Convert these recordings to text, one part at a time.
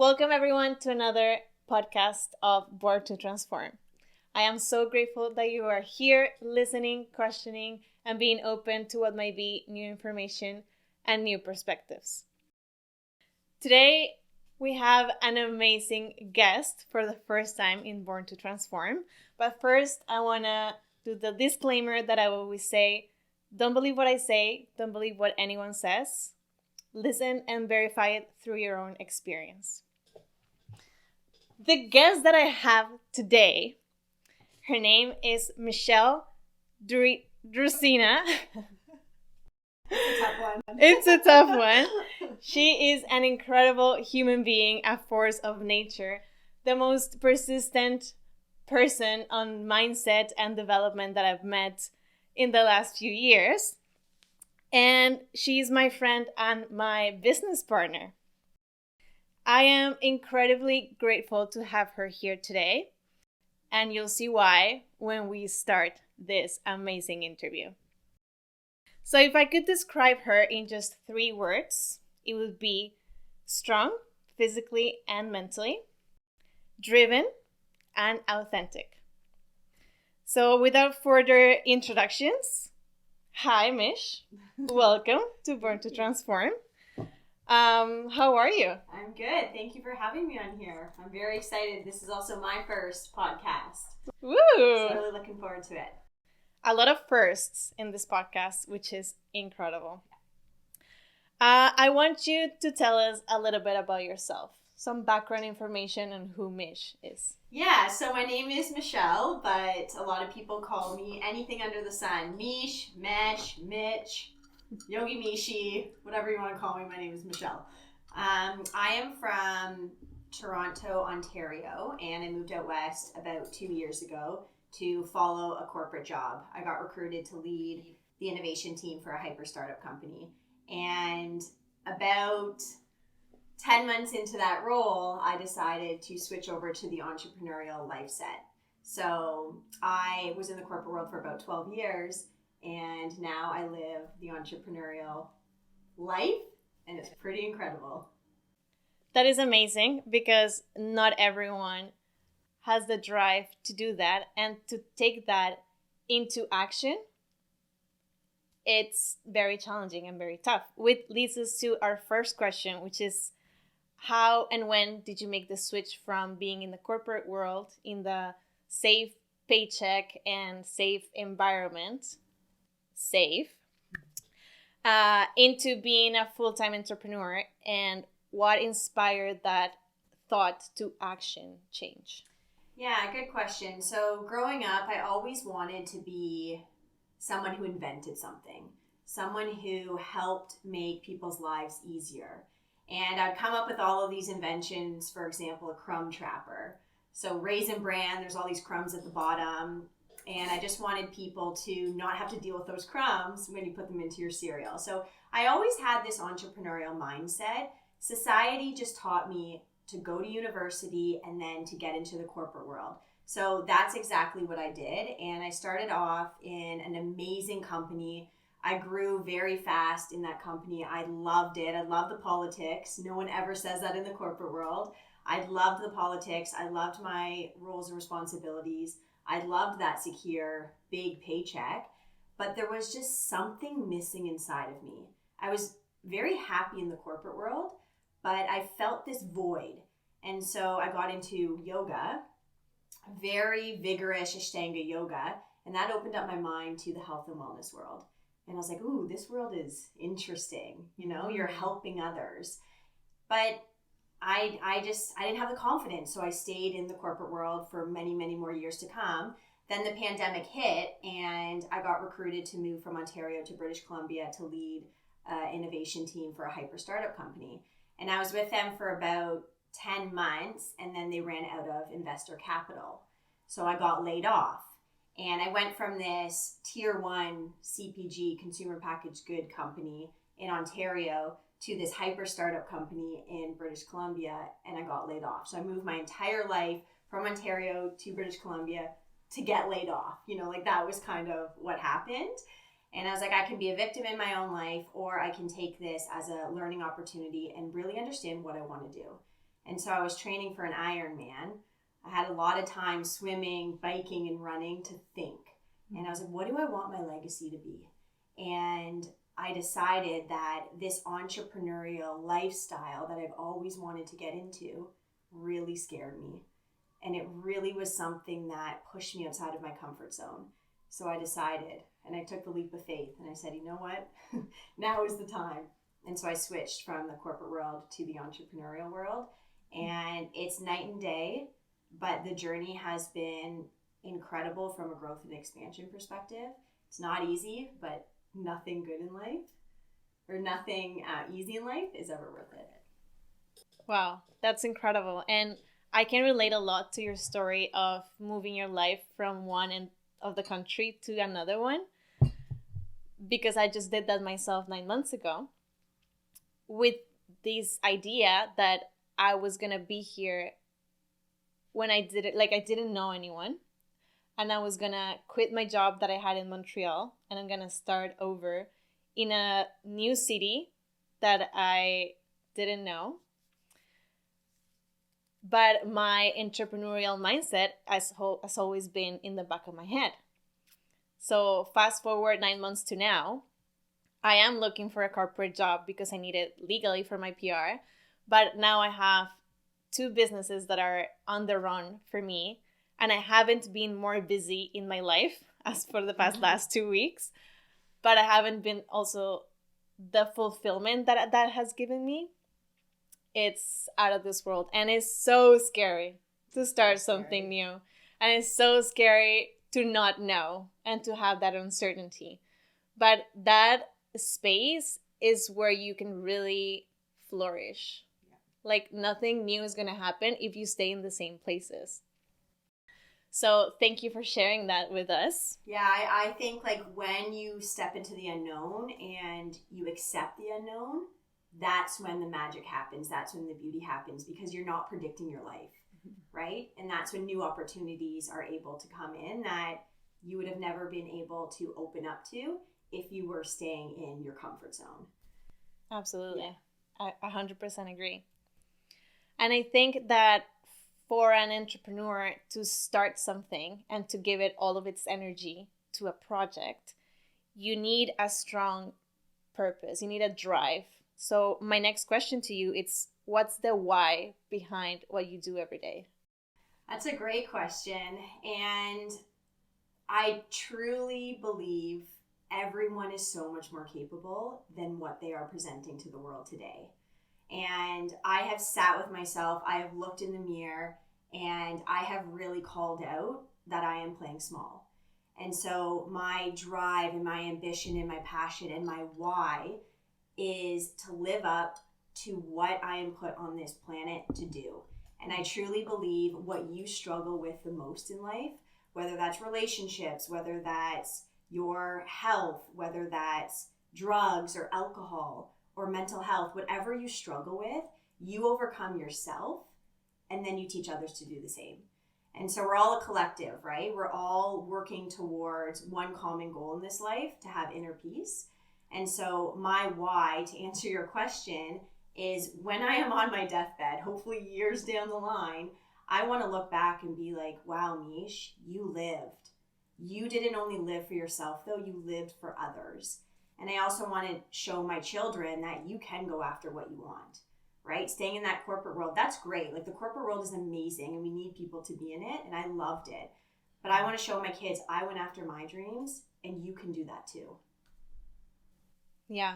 Welcome everyone to another podcast of Born to Transform. I am so grateful that you are here listening, questioning, and being open to what might be new information and new perspectives. Today, we have an amazing guest for the first time in Born to Transform. But first, I want to do the disclaimer that I always say, don't believe what I say, don't believe what anyone says. Listen and verify it through your own experience. The guest that I have today, her name is Michelle Druzina. It's a tough one. It's a tough one. She is an incredible human being, a force of nature, the most persistent person on mindset and development that I've met in the last few years. And she's my friend and my business partner. I am incredibly grateful to have her here today, and you'll see why when we start this amazing interview. So if I could describe her in just 3 words, it would be strong, physically and mentally, driven, and authentic. So without further introductions, hi, Mish. Welcome to Born to Transform. How are you? I'm good. Thank you for having me on here. I'm very excited. This is also my first podcast. Woo! So really looking forward to it. A lot of firsts in this podcast, which is incredible. I want you to tell us a little bit about yourself. Some background information on who Mish is. Yeah, so my name is Michelle, but a lot of people call me anything under the sun. Mish, Mesh, Mitch, Yogi Mishi, whatever you want to call me. My name is Michelle. I am from Toronto, Ontario, and I moved out west about 2 years ago to follow a corporate job. I got recruited to lead the innovation team for a hyper startup company. And about 10 months into that role, I decided to switch over to the entrepreneurial life set. So I was in the corporate world for about 12 years, and now I live the entrepreneurial life, and it's pretty incredible. That is amazing because not everyone has the drive to do that and to take that into action. It's very challenging and very tough, which leads us to our first question, which is how and when did you make the switch from being in the corporate world, in the safe paycheck and safe environment, into being a full-time entrepreneur, and what inspired that thought to action change? Yeah, good question. So growing up, I always wanted to be someone who invented something, someone who helped make people's lives easier. And I'd come up with all of these inventions, for example, a crumb trapper. So Raisin Bran, there's all these crumbs at the bottom. And I just wanted people to not have to deal with those crumbs when you put them into your cereal. So I always had this entrepreneurial mindset. Society just taught me to go to university and then to get into the corporate world. So that's exactly what I did. And I started off in an amazing company. I grew very fast in that company. I loved it. I loved the politics. No one ever says that in the corporate world. I loved the politics. I loved my roles and responsibilities. I loved that secure, big paycheck. But there was just something missing inside of me. I was very happy in the corporate world, but I felt this void. And so I got into yoga, very vigorous Ashtanga yoga, and that opened up my mind to the health and wellness world. And I was like, ooh, this world is interesting. You know, you're helping others. But I didn't have the confidence. So I stayed in the corporate world for many, many more years to come. Then the pandemic hit, and I got recruited to move from Ontario to British Columbia to lead an innovation team for a hyper startup company. And I was with them for about 10 months, and then they ran out of investor capital. So I got laid off. And I went from this tier 1 CPG, consumer packaged good company in Ontario to this hyper startup company in British Columbia, and I got laid off. So I moved my entire life from Ontario to British Columbia to get laid off. You know, like that was kind of what happened. And I was like, I can be a victim in my own life, or I can take this as a learning opportunity and really understand what I want to do. And so I was training for an Ironman. I had a lot of time swimming, biking, and running to think. And I was like, what do I want my legacy to be? And I decided that this entrepreneurial lifestyle that I've always wanted to get into really scared me. And it really was something that pushed me outside of my comfort zone. So I decided, and I took the leap of faith, and I said, you know what? Now is the time. And so I switched from the corporate world to the entrepreneurial world. And it's night and day, but the journey has been incredible from a growth and expansion perspective. It's not easy, but nothing good in life, or nothing easy in life, is ever worth it. Wow, that's incredible. And I can relate a lot to your story of moving your life from one end of the country to another one, because I just did that myself 9 months ago with this idea that I was going to be here when I did it. Like, I didn't know anyone, and I was going to quit my job that I had in Montreal, and I'm going to start over in a new city that I didn't know. But my entrepreneurial mindset has always been in the back of my head. So fast forward 9 months to now, I am looking for a corporate job because I need it legally for my PR. But now I have 2 businesses that are on the run for me. And I haven't been more busy in my life as for the last 2 weeks. But I haven't been also the fulfillment that has given me. It's out of this world, and it's so scary to start something new, and it's so scary to not know and to have that uncertainty. But that space is where you can really flourish. Like, nothing new is going to happen if you stay in the same places. So thank you for sharing that with us. Yeah, I think like when you step into the unknown and you accept the unknown, that's when the magic happens. That's when the beauty happens, because you're not predicting your life, right? And that's when new opportunities are able to come in that you would have never been able to open up to if you were staying in your comfort zone. Absolutely. Yeah. I 100% agree. And I think that for an entrepreneur to start something and to give it all of its energy to a project, you need a strong purpose. You need a drive. So my next question to you is, what's the why behind what you do every day? That's a great question. And I truly believe everyone is so much more capable than what they are presenting to the world today. And I have sat with myself, I have looked in the mirror, and I have really called out that I am playing small. And so my drive and my ambition and my passion and my why is to live up to what I am put on this planet to do. And I truly believe what you struggle with the most in life, whether that's relationships, whether that's your health, whether that's drugs or alcohol or mental health, whatever you struggle with, you overcome yourself, and then you teach others to do the same. And so we're all a collective, right? We're all working towards one common goal in this life, to have inner peace. And so my why, to answer your question, is when I am on my deathbed, hopefully years down the line, I want to look back and be like, wow, Mish, you lived. You didn't only live for yourself, though, you lived for others. And I also want to show my children that you can go after what you want, right? Staying in that corporate world, that's great. Like, the corporate world is amazing, and we need people to be in it, and I loved it. But I want to show my kids I went after my dreams, and you can do that too. Yeah.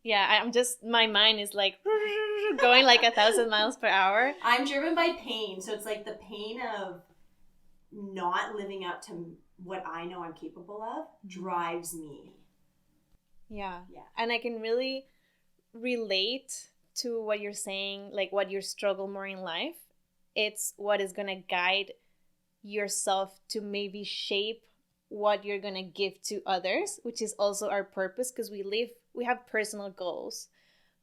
Yeah, I'm just, my mind is like going like 1,000 miles per hour. I'm driven by pain. So it's like the pain of not living up to what I know I'm capable of drives me. Yeah. And I can really relate to what you're saying, like what you struggle more in life. It's what is going to guide yourself to maybe shape what you're going to give to others, which is also our purpose, because we have personal goals,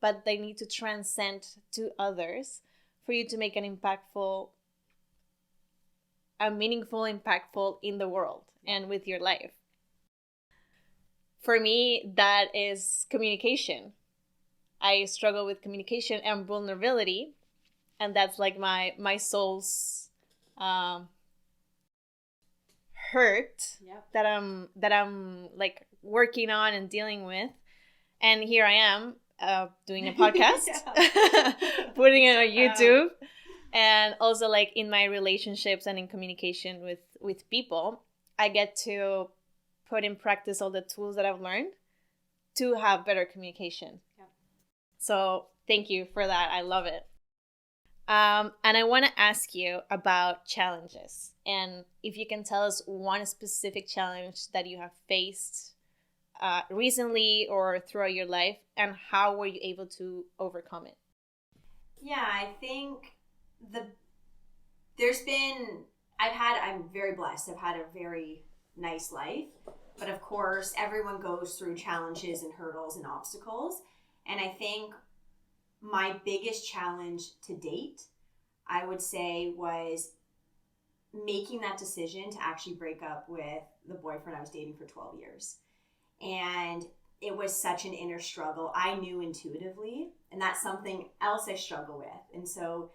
but they need to transcend to others for you to make a meaningful, impactful in the world and with your life. For me, that is communication. I struggle with communication and vulnerability, and that's like my soul's hurt that I'm like working on and dealing with. And here I am doing a podcast, putting it on YouTube, and also like in my relationships and in communication with people, I get to put in practice all the tools that I've learned to have better communication. Yeah. So thank you for that. I love it. And I want to ask you about challenges, and if you can tell us one specific challenge that you have faced recently or throughout your life, and how were you able to overcome it? Yeah, I think I'm very blessed. I've had a very nice life, but of course everyone goes through challenges and hurdles and obstacles. And I think my biggest challenge to date, I would say, was making that decision to actually break up with the boyfriend I was dating for 12 years. And it was such an inner struggle. I knew intuitively, and that's something else I struggle with. And so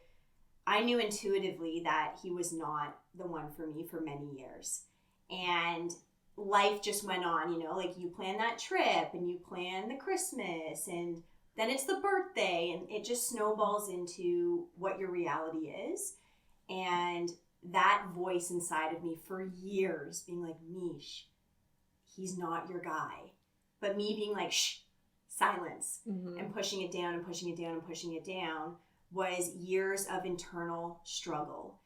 I knew intuitively that he was not the one for me for many years. And life just went on, you know, like you plan that trip and you plan the Christmas, and then it's the birthday, and it just snowballs into what your reality is. And that voice inside of me for years being like, Mish, he's not your guy. But me being like, shh, silence, and pushing it down and pushing it down and pushing it down was years of internal struggle.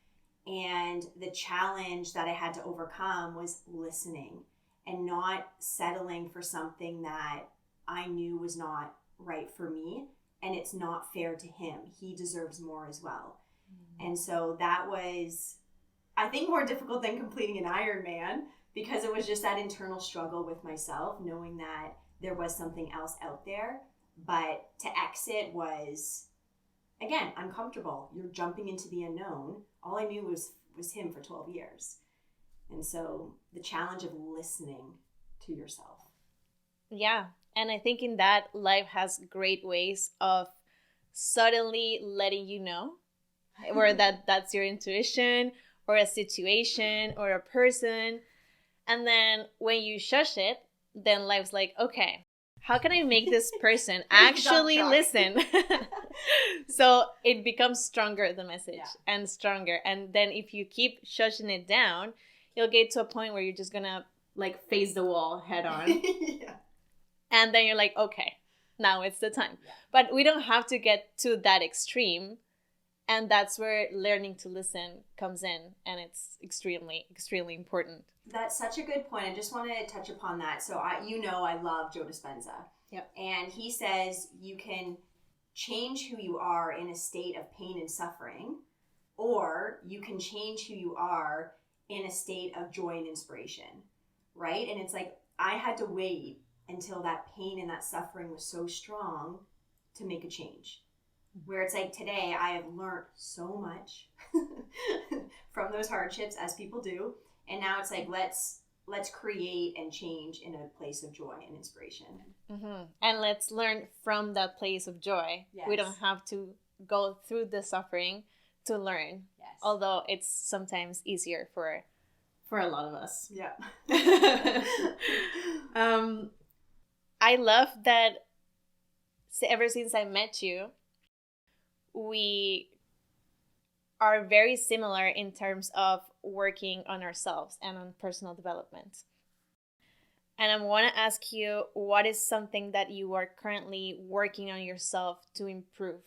And the challenge that I had to overcome was listening and not settling for something that I knew was not right for me, and it's not fair to him. He deserves more as well. And so that was, I think, more difficult than completing an Ironman, because it was just that internal struggle with myself, knowing that there was something else out there. But to exit was, again, uncomfortable. You're jumping into the unknown. All I knew was him for 12 years. And so the challenge of listening to yourself. Yeah. And I think in that, life has great ways of suddenly letting you know where that's your intuition or a situation or a person. And then when you shush it, then life's like, okay, how can I make this person actually listen? So it becomes stronger, the message, and stronger. And then if you keep shushing it down, you'll get to a point where you're just going to like face the wall head on. And then you're like, okay, now it's the time. Yeah. But we don't have to get to that extreme. And that's where learning to listen comes in. And it's extremely, extremely important. That's such a good point. I just want to touch upon that. So I love Joe Dispenza. Yep. And he says you can change who you are in a state of pain and suffering, or you can change who you are in a state of joy and inspiration, right? And it's like, I had to wait until that pain and that suffering was so strong to make a change. Where it's like today, I have learned so much from those hardships, as people do. And now it's like, let's create and change in a place of joy and inspiration. And let's learn from that place of joy. Yes. We don't have to go through the suffering to learn. Yes. Although it's sometimes easier for a lot of us. Yeah. I love that ever since I met you, we are very similar in terms of working on ourselves and on personal development. And I want to ask you, what is something that you are currently working on yourself to improve?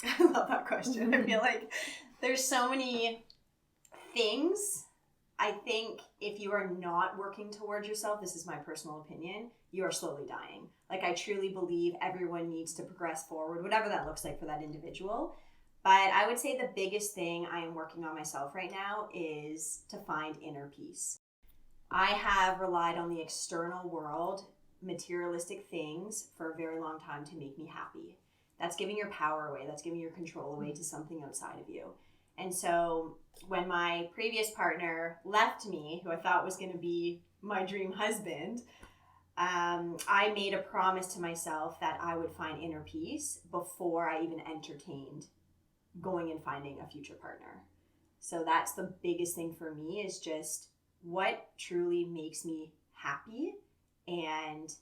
I love that question. I feel like there's so many things. I think if you are not working towards yourself, this is my personal opinion, you are slowly dying. Like, I truly believe everyone needs to progress forward, whatever that looks like for that individual. But I would say the biggest thing I am working on myself right now is to find inner peace. I have relied on the external world, materialistic things, for a very long time to make me happy. That's giving your power away. That's giving your control away to something outside of you. And so when my previous partner left me, who I thought was going to be my dream husband, I made a promise to myself that I would find inner peace before I even entertained going and finding a future partner. So that's the biggest thing for me, is just what truly makes me happy. And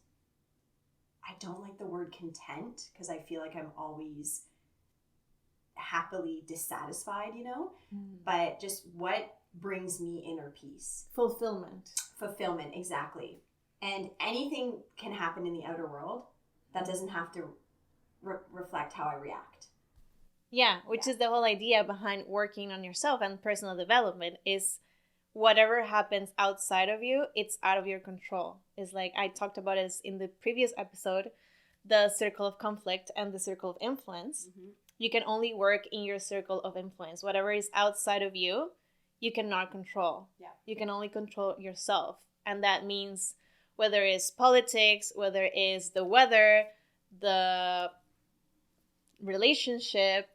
I don't like the word content, because I feel like I'm always happily dissatisfied, but just what brings me inner peace. Fulfillment, exactly. And anything can happen in the outer world that doesn't have to reflect how I react. Yeah, which is the whole idea behind working on yourself and personal development, is whatever happens outside of you, it's out of your control. It's like I talked about it in the previous episode, the circle of conflict and the circle of influence. Mm-hmm. You can only work in your circle of influence. Whatever is outside of you, you cannot control. Yeah. You can only control yourself. And that means whether it's politics, whether it's the weather, the relationship,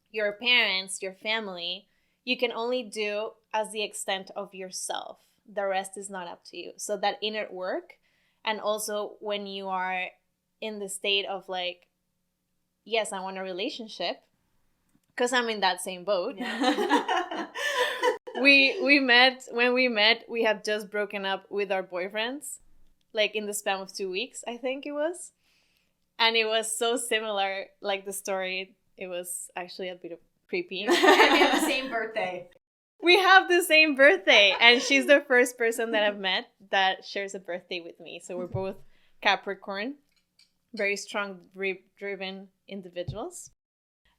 your parents, your family, you can only do as the extent of yourself. The rest is not up to you. So that inner work, and also when you are in the state of like, yes, I want a relationship, because I'm in that same boat. Yeah. When we met, we had just broken up with our boyfriends, like in the span of 2 weeks, I think it was. And it was so similar, like the story. It was actually a bit of creepy. And we have the same birthday. We have the same birthday, and she's the first person that I've met that shares a birthday with me. So we're both Capricorn, very strong, driven individuals.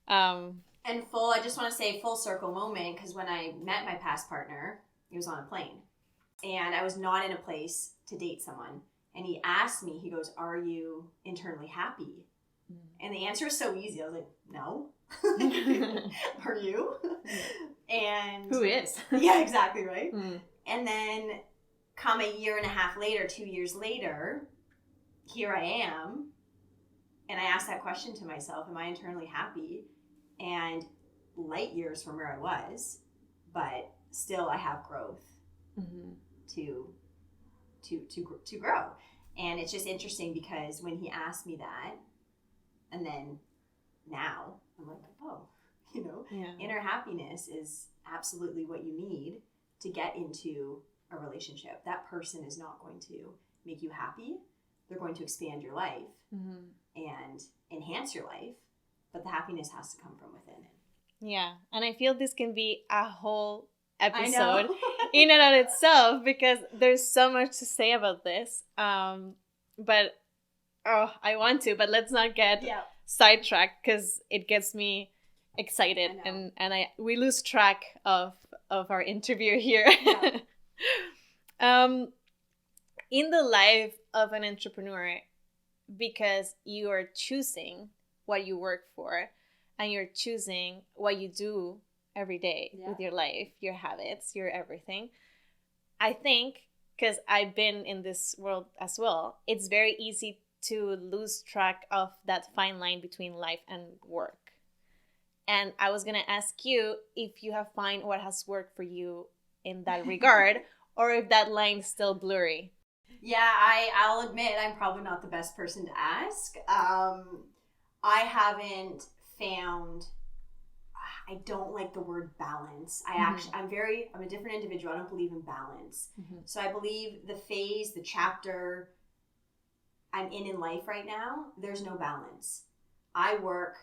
And I just want to say full circle moment, because when I met my past partner, he was on a plane, and I was not in a place to date someone. And he asked me, he goes, "Are you internally happy?" And the answer is so easy. I was like, "No." Are you? And who is? Yeah, exactly, right? And then come a year and a half later, 2 years later, here I am. And I asked that question to myself, am I internally happy? And light years from where I was, but still I have growth to grow. And it's just interesting, because when he asked me that, and then now I'm like, oh, inner happiness is absolutely what you need to get into a relationship. That person is not going to make you happy. They're going to expand your life and enhance your life, but the happiness has to come from within. Yeah, and I feel this can be a whole episode in and of itself, because there's so much to say about this. But I want to, but let's not get sidetracked, because it gets me excited, and we lose track of our interview here. Yeah. In the life of an entrepreneur, because you are choosing what you work for, and you're choosing what you do every day with your life, your habits, your everything. I think, because I've been in this world as well, it's very easy to lose track of that fine line between life and work. And I was going to ask you if you have found what has worked for you in that regard, or if that line is still blurry. Yeah, I'll admit I'm probably not the best person to ask. I haven't found, I don't like the word balance. I'm a different individual. I don't believe in balance. So I believe the phase, the chapter I'm in life right now, there's no balance. I work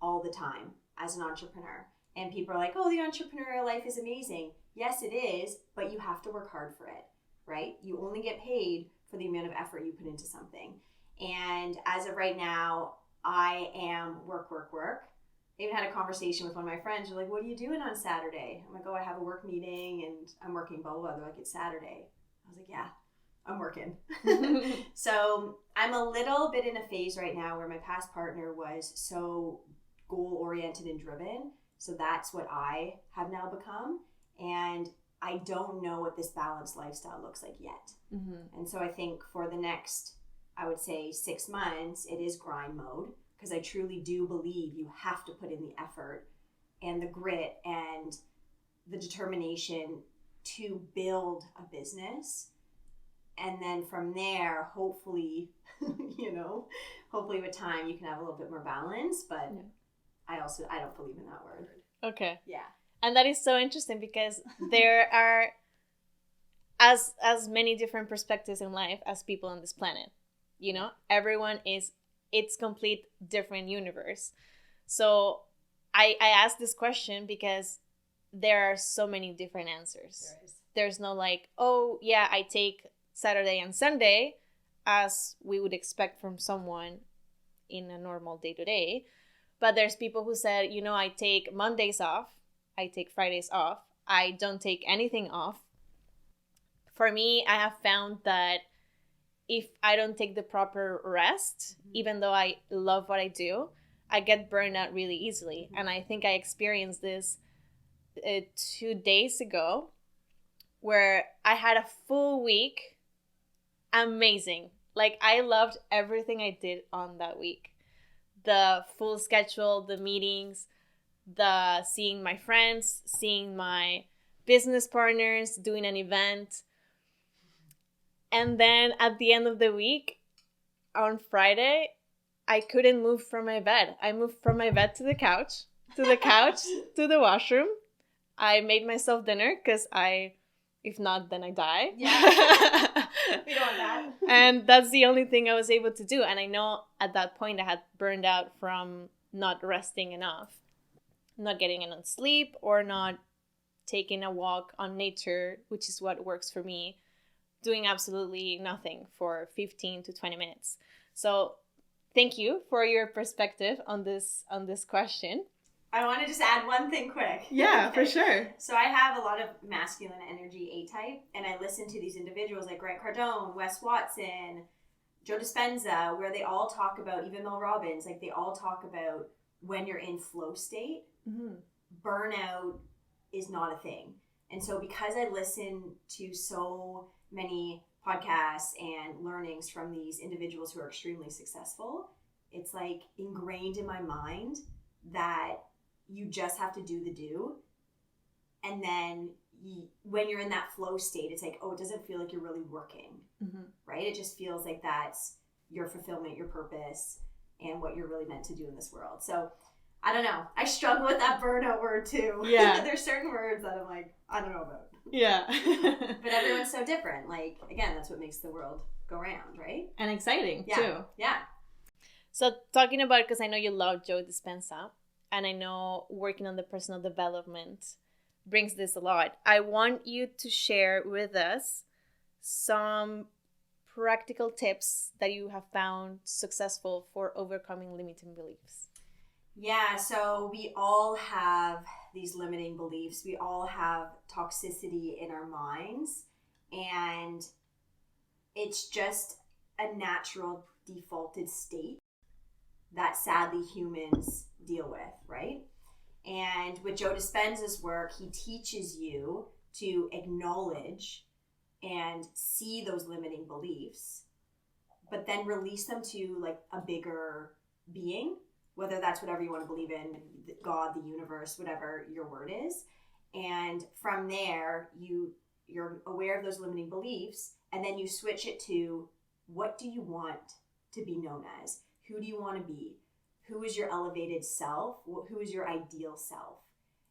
all the time as an entrepreneur, and people are like, oh, the entrepreneurial life is amazing. Yes, it is, but you have to work hard for it, right? You only get paid for the amount of effort you put into something. And as of right now, I am work. I even had a conversation with one of my friends. They're like, what are you doing on Saturday? I'm like, oh, I have a work meeting and I'm working, blah, blah, blah. They're like, it's Saturday. I was like, yeah, I'm working. So I'm a little bit in a phase right now where my past partner was so goal-oriented and driven. So that's what I have now become. And I don't know what this balanced lifestyle looks like yet. And so I think for the next, I would say 6 months, it is grind mode, because I truly do believe you have to put in the effort and the grit and the determination to build a business And then from there, hopefully, hopefully with time you can have a little bit more balance. But I don't believe in that word. Okay. Yeah. And that is so interesting because there are as many different perspectives in life as people on this planet. Everyone is its complete different universe. So I asked this question because there are so many different answers. There's no like, oh yeah, I take Saturday and Sunday as we would expect from someone in a normal day-to-day. But there's people who said, I take Mondays off, I take Fridays off, I don't take anything off. For me, I have found that if I don't take the proper rest, even though I love what I do, I get burned out really easily. And I think I experienced this 2 days ago where I had a full week. Amazing. Like, I loved everything I did on that week. The full schedule, the meetings, the seeing my friends, seeing my business partners, doing an event. And then at the end of the week, on Friday, I couldn't move from my bed. I moved from my bed to the couch, to the washroom. I made myself dinner because if not, then I die. Yeah. We don't want that. And that's the only thing I was able to do. And I know at that point I had burned out from not resting enough, not getting enough sleep, or not taking a walk on nature, which is what works for me, doing absolutely nothing for 15 to 20 minutes. So thank you for your perspective on this question. I want to just add one thing quick. Yeah, for sure. So I have a lot of masculine energy A-type, and I listen to these individuals like Grant Cardone, Wes Watson, Joe Dispenza, where they all talk about, even Mel Robbins, like they all talk about when you're in flow state, burnout is not a thing. And so because I listen to so many podcasts and learnings from these individuals who are extremely successful, it's like ingrained in my mind that you just have to do the do. And then when you're in that flow state, it's like, oh, it doesn't feel like you're really working, right? It just feels like that's your fulfillment, your purpose, and what you're really meant to do in this world. So I don't know. I struggle with that burnout word too. Yeah. There's certain words that I'm like, I don't know about. Yeah. But everyone's so different. Like, again, that's what makes the world go round, right? And exciting too. Yeah. So talking about, because I know you love Joe Dispenza, and I know working on the personal development brings this a lot. I want you to share with us some practical tips that you have found successful for overcoming limiting beliefs. Yeah, so we all have these limiting beliefs. We all have toxicity in our minds, and it's just a natural defaulted state that sadly humans deal with, right? And with Joe Dispenza's work, he teaches you to acknowledge and see those limiting beliefs, but then release them to like a bigger being, whether that's whatever you want to believe in, God, the universe, whatever your word is. And from there, you're aware of those limiting beliefs, and then you switch it to, what do you want to be known as? Who do you want to be? Who is your elevated self? Who is your ideal self?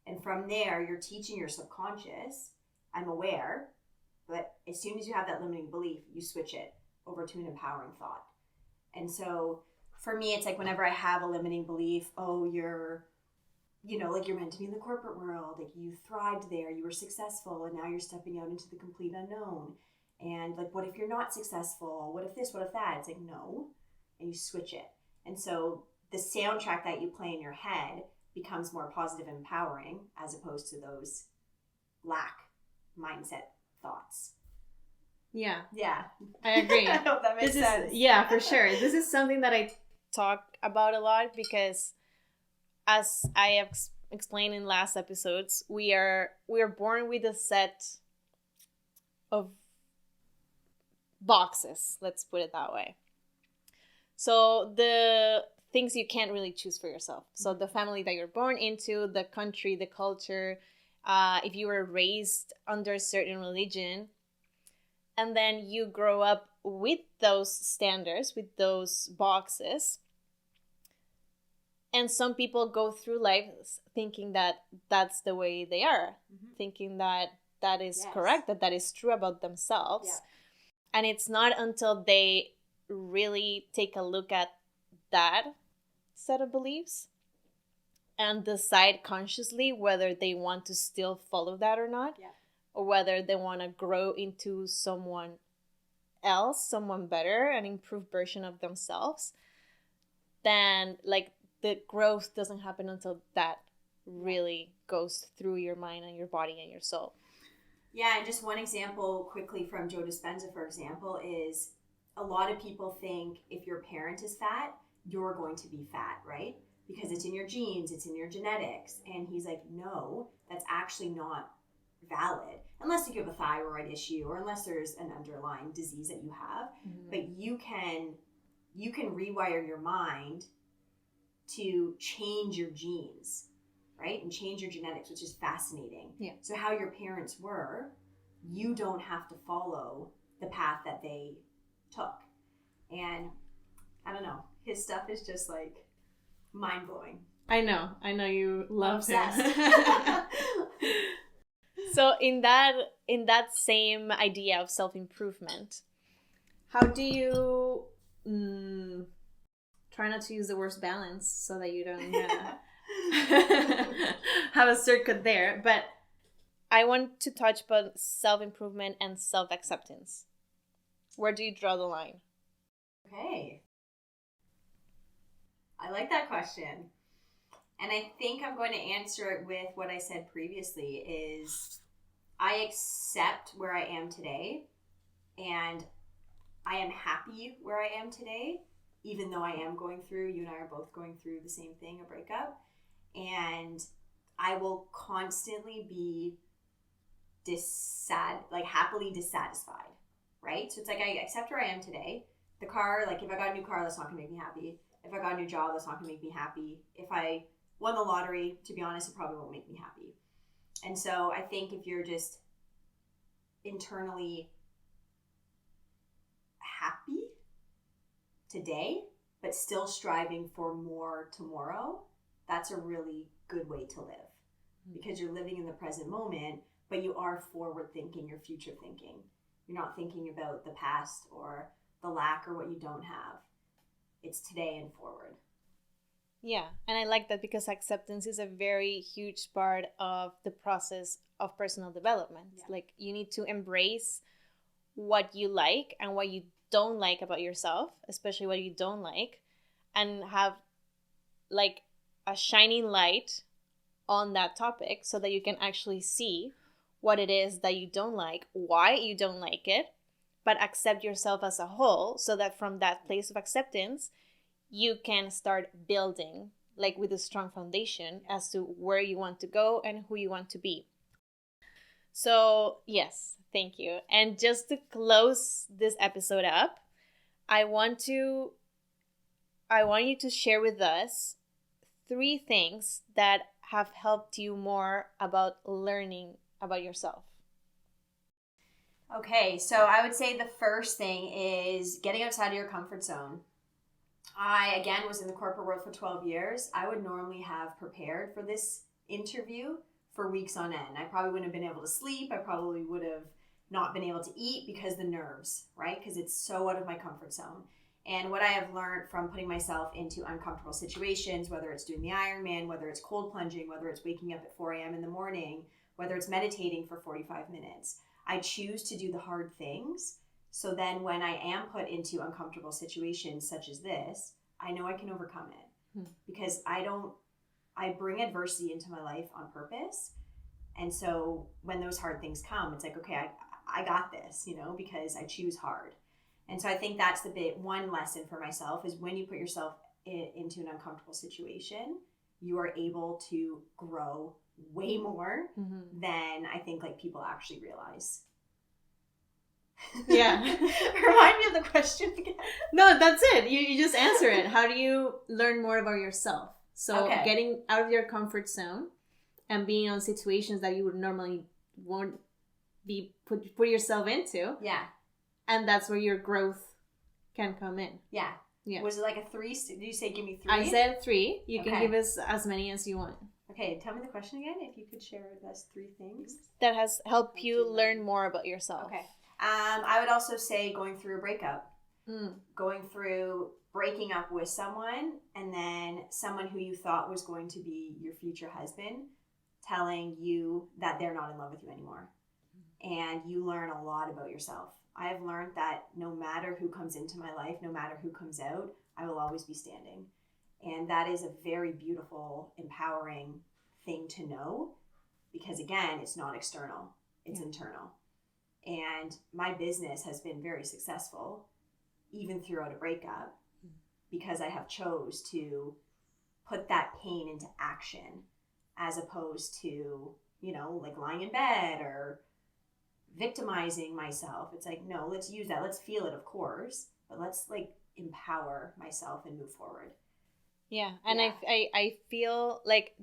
And from there, you're teaching your subconscious, I'm aware, but as soon as you have that limiting belief, you switch it over to an empowering thought. And so for me, it's like whenever I have a limiting belief, oh, you're meant to be in the corporate world, like you thrived there, you were successful, and now you're stepping out into the complete unknown. And like, what if you're not successful? What if this? What if that? It's like, no. And you switch it. And so the soundtrack that you play in your head becomes more positive and empowering, as opposed to those lack mindset thoughts. Yeah. Yeah. I agree. I hope that makes sense. Yeah, for sure. This is something that I talk about a lot because, as I have explained in last episodes, we are born with a set of boxes, let's put it that way. So the things you can't really choose for yourself. So the family that you're born into, the country, the culture, if you were raised under a certain religion, and then you grow up with those standards, with those boxes. And some people go through life thinking that that's the way they are, thinking that that is correct, that that is true about themselves. Yeah. And it's not until they really take a look at that set of beliefs and decide consciously whether they want to still follow that or not, or whether they want to grow into someone else, someone better, an improved version of themselves, then like the growth doesn't happen until that really goes through your mind and your body and your soul. Yeah, and just one example quickly from Joe Dispenza, for example, is a lot of people think if your parent is fat, you're going to be fat, right? Because it's in your genes, it's in your genetics. And he's like, no, that's actually not valid. Unless you have a thyroid issue or unless there's an underlying disease that you have. But you can rewire your mind to change your genes, right? And change your genetics, which is fascinating. Yeah. So how your parents were, you don't have to follow the path that they took. And I don't know, his stuff is just like mind-blowing. I know you love him. Obsessed. So in that same idea of self-improvement, how do you try not to use the word balance so that you don't have a circuit there, but I want to touch upon self-improvement and self-acceptance. Where do you draw the line? Okay. I like that question. And I think I'm going to answer it with what I said previously is I accept where I am today and I am happy where I am today, even though I am going through, you and I are both going through the same thing, a breakup. And I will constantly be happily dissatisfied, right? So it's like I accept where I am today. The car, like if I got a new car, that's not gonna make me happy. If I got a new job, that's not gonna make me happy. If I won the lottery, to be honest, it probably won't make me happy. And so I think if you're just internally happy today, but still striving for more tomorrow, that's a really good way to live. Because you're living in the present moment, but you are forward thinking, you're future thinking. You're not thinking about the past or the lack or what you don't have. It's today and forward. Yeah, and I like that because acceptance is a very huge part of the process of personal development. Yeah. Like you need to embrace what you like and what you don't like about yourself, especially what you don't like, and have like a shining light on that topic so that you can actually see what it is that you don't like, why you don't like it, but accept yourself as a whole so that from that place of acceptance, you can start building like with a strong foundation as to where you want to go and who you want to be. So yes, thank you. And just to close this episode up, I want you to share with us 3 things that have helped you more about learning about yourself. Okay, so I would say the first thing is getting outside of your comfort zone. I, again, was in the corporate world for 12 years. I would normally have prepared for this interview for weeks on end. I probably wouldn't have been able to sleep. I probably would have not been able to eat because the nerves, right? Because it's so out of my comfort zone. And what I have learned from putting myself into uncomfortable situations, whether it's doing the Ironman, whether it's cold plunging, whether it's waking up at 4 a.m. in the morning, whether it's meditating for 45 minutes, I choose to do the hard things. So then when I am put into uncomfortable situations such as this, I know I can overcome it because I bring adversity into my life on purpose. And so when those hard things come, it's like, okay, I got this, because I choose hard. And so I think that's one lesson for myself is when you put yourself into an uncomfortable situation, you are able to grow way more than I think like people actually realize. Yeah. Remind me of the question again. No, that's it. You just answer it. How do you learn more about yourself? So getting out of your comfort zone and being on situations that you would normally won't be put yourself into. Yeah. And that's where your growth can come in. Yeah. Yeah. Was it like a 3? Did you say give me 3? I said 3. You can Okay. give us as many as you want. Okay, tell me the question again. If you could share with us 3 things That has helped you learn more about yourself. Okay. I would also say going through a breakup. Mm. Going through breaking up with someone, and then someone who you thought was going to be your future husband telling you that they're not in love with you anymore. And you learn a lot about yourself. I have learned that no matter who comes into my life, no matter who comes out, I will always be standing. And that is a very beautiful, empowering thing to know, because again, it's not external, it's internal. And my business has been very successful, even throughout a breakup, because I have chose to put that pain into action, as opposed to, like lying in bed or victimizing myself. It's like, no, let's use that. Let's feel it, of course, but let's like empower myself and move forward. Yeah. And I feel like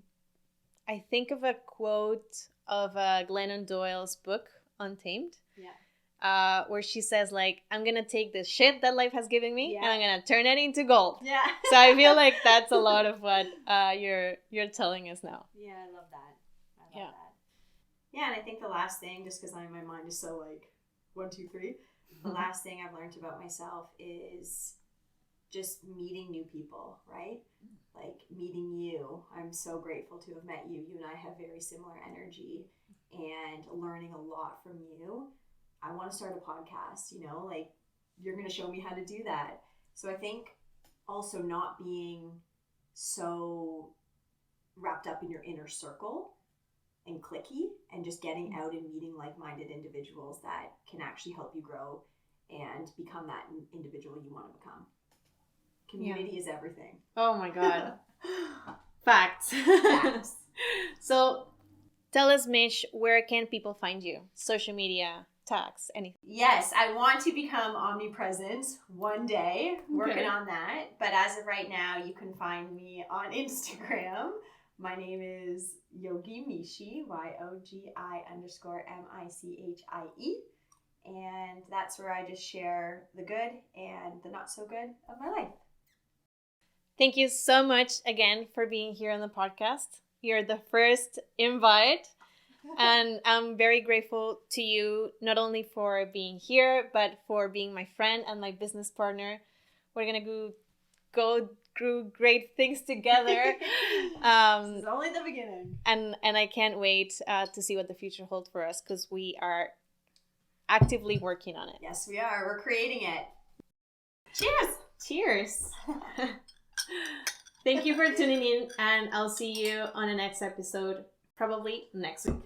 I think of a quote of Glennon Doyle's book, Untamed. Yeah. Where she says, like, I'm going to take this shit that life has given me and I'm going to turn it into gold. Yeah. So I feel like that's a lot of what you're telling us now. Yeah, I love that. I love that. Yeah, and I think the last thing, just because my mind is so like 1, 2, 3, the last thing I've learned about myself is just meeting new people, right? Like meeting you. I'm so grateful to have met you. You and I have very similar energy, and learning a lot from you. I want to start a podcast, like you're going to show me how to do that. So I think also not being so wrapped up in your inner circle and cliquey, and just getting out and meeting like-minded individuals that can actually help you grow and become that individual you want to become. Community is everything. Oh my God. Facts. Facts. So tell us, Mish, where can people find you? Social media, tags, anything? Yes, I want to become omnipresent one day. Working on that. But as of right now, you can find me on Instagram. My name is Yogi Mishi, YOGI_MICHIE. And that's where I just share the good and the not so good of my life. Thank you so much again for being here on the podcast. You're the first invite. And I'm very grateful to you, not only for being here, but for being my friend and my business partner. We're going to go through great things together. This is only the beginning. And I can't wait to see what the future holds for us, because we are actively working on it. Yes, we are. We're creating it. Cheers! Cheers! Thank you for tuning in, and I'll see you on the next episode, probably next week.